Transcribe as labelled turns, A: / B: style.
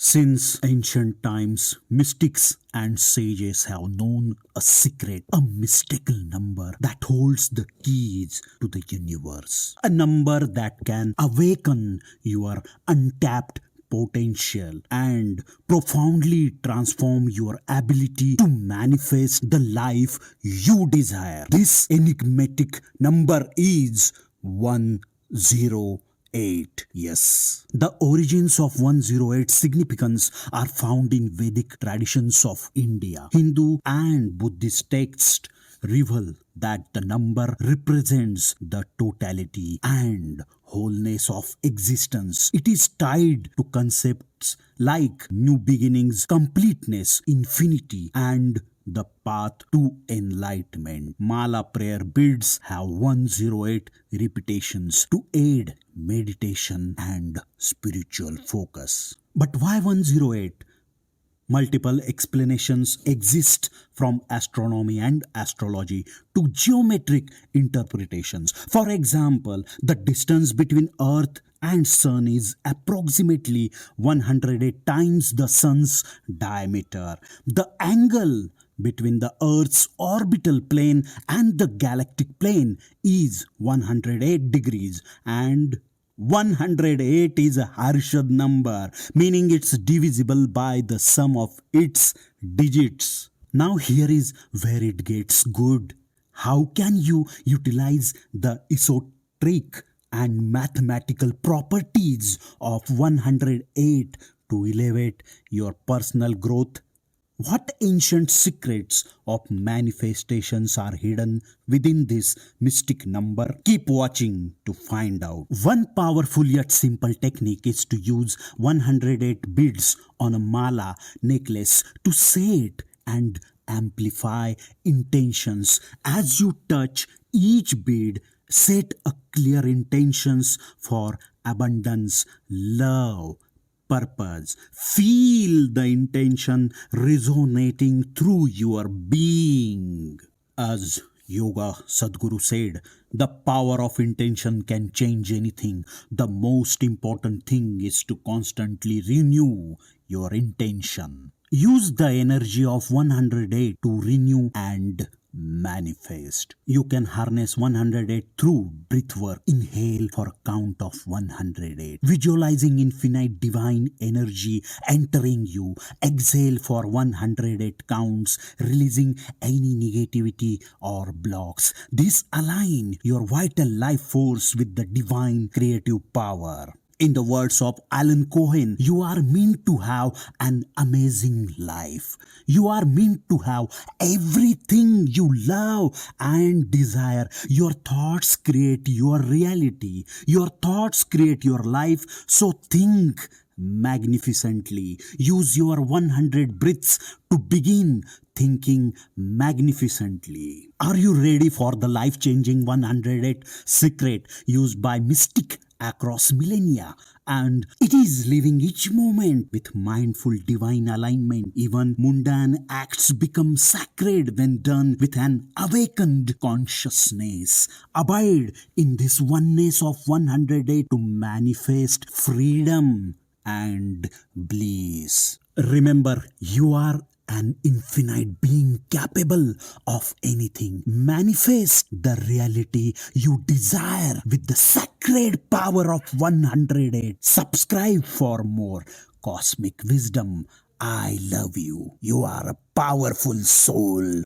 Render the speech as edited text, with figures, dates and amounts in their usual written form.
A: Since ancient times, mystics and sages have known a secret, a mystical number that holds the keys to the universe. A number that can awaken your untapped potential and profoundly transform your ability to manifest the life you desire. This enigmatic number is 108. Yes. The origins of 108 significance are found in Vedic traditions of India. Hindu and Buddhist texts reveal that the number represents the totality and wholeness of existence. It is tied to concepts like new beginnings, completeness, infinity, and the path to enlightenment. Mala prayer beads have 108 repetitions to aid meditation and spiritual focus. But why 108? Multiple explanations exist, from astronomy and astrology to geometric interpretations. For example, the distance between Earth and Sun is approximately 108 times the Sun's diameter. The angle between the Earth's orbital plane and the galactic plane is 108 degrees, and 108 is a Harshad number, meaning it's divisible by the sum of its digits. Now here is where it gets good. How can you utilize the esoteric and mathematical properties of 108 to elevate your personal growth? What ancient secrets of manifestations are hidden within this mystic number? Keep watching to find out. One powerful yet simple technique is to use 108 beads on a mala necklace to set and amplify intentions. As you touch each bead, set a clear intentions for abundance, love, purpose. Feel the intention resonating through your being. As Yoga Sadhguru said, the power of intention can change anything. The most important thing is to constantly renew your intention. Use the energy of 108 to renew and manifest. You can harness 108 through breathwork. Inhale for a count of 108, visualizing infinite divine energy entering you. Exhale for 108 counts, releasing any negativity or blocks. This align your vital life force with the divine creative power. In the words of Alan Cohen, you are meant to have an amazing life. You are meant to have everything you love and desire. Your thoughts create your reality. Your thoughts create your life. So think magnificently. Use your 100 breaths to begin thinking magnificently. Are you ready for the life-changing 108 secret used by mystic across millennia? And it is living each moment with mindful divine alignment. Even mundane acts become sacred when done with an awakened consciousness. Abide in this oneness of 108 to manifest freedom and bliss. Remember, you are an infinite being capable of anything. Manifest the reality you desire with the sacred power of 108. Subscribe for more cosmic wisdom. I love you. You are a powerful soul.